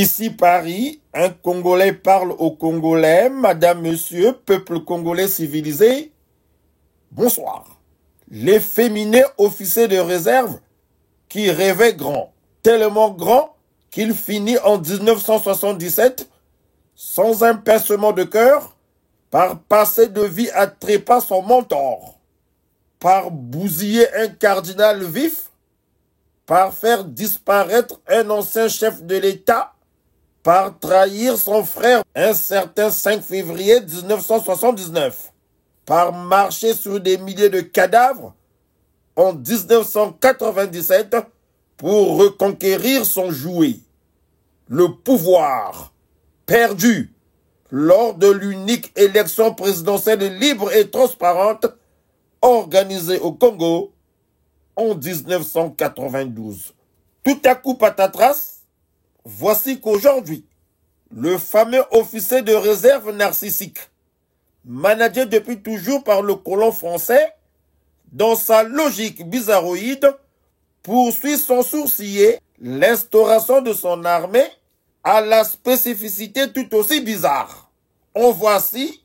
Ici Paris, un Congolais parle au Congolais, Madame, Monsieur, peuple congolais civilisé, bonsoir. L'efféminé officier de réserve qui rêvait grand, tellement grand qu'il finit en 1977 sans un pincement de cœur, par passer de vie à trépas son mentor, par bousiller un cardinal vif, par faire disparaître un ancien chef de l'État, par trahir son frère un certain 5 février 1979, par marcher sur des milliers de cadavres en 1997 pour reconquérir son jouet, le pouvoir perdu lors de l'unique élection présidentielle libre et transparente organisée au Congo en 1992. Tout à coup, patatras, voici qu'aujourd'hui, le fameux officier de réserve narcissique, managé depuis toujours par le colon français, dans sa logique bizarroïde, poursuit sans sourciller l'instauration de son armée à la spécificité tout aussi bizarre. On voit ci,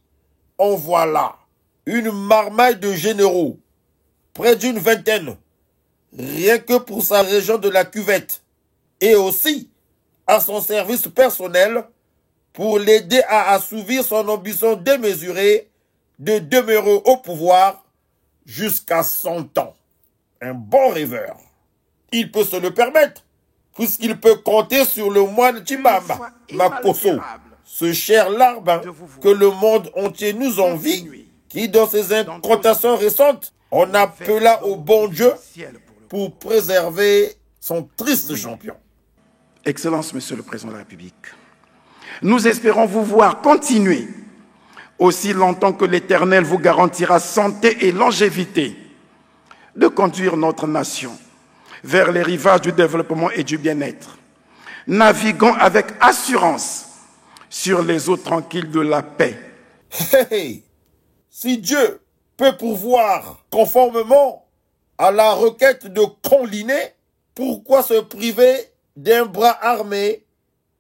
on voit là, une marmaille de généraux, près d'une vingtaine, rien que pour sa région de la Cuvette, et aussi à son service personnel pour l'aider à assouvir son ambition démesurée de demeurer au pouvoir jusqu'à 100 ans. Un bon rêveur. Il peut se le permettre, puisqu'il peut compter sur le moine Chibamba, Makoso, ce cher larbin que le monde entier nous envie, qui dans ses incantations récentes, on appela au bon Dieu pour préserver son triste champion. Excellence, Monsieur le Président de la République, nous espérons vous voir continuer aussi longtemps que l'Éternel vous garantira santé et longévité de conduire notre nation vers les rivages du développement et du bien-être, naviguant avec assurance sur les eaux tranquilles de la paix. Hey, si Dieu peut pourvoir conformément à la requête de Conlinet, pourquoi se priver d'un bras armé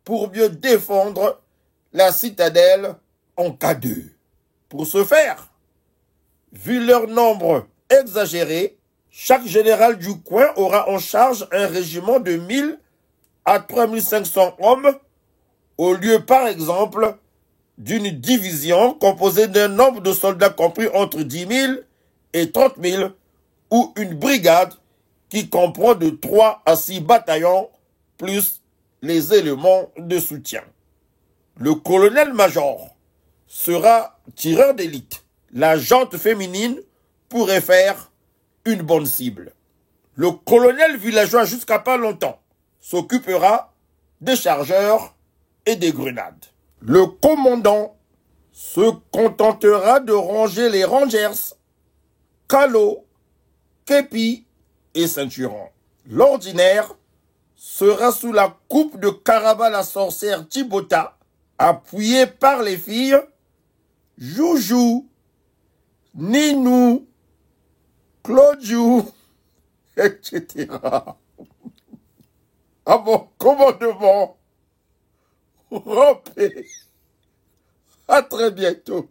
pour mieux défendre la citadelle en cas de? Pour ce faire, vu leur nombre exagéré, chaque général du coin aura en charge un régiment de 1000 à 3500 hommes, au lieu par exemple d'une division composée d'un nombre de soldats compris entre 10 000 et 30 000, ou une brigade qui comprend de 3 à 6 bataillons, plus les éléments de soutien. Le colonel-major sera tireur d'élite. La jante féminine pourrait faire une bonne cible. Le colonel villageois, jusqu'à pas longtemps, s'occupera des chargeurs et des grenades. Le commandant se contentera de ranger les rangers, calots, képis et ceinturons. L'ordinaire sera sous la coupe de Caraba la sorcière Thibota, appuyé par les filles Joujou, Ninou, Claudiou, etc. À mon commandement, rampez. À très bientôt.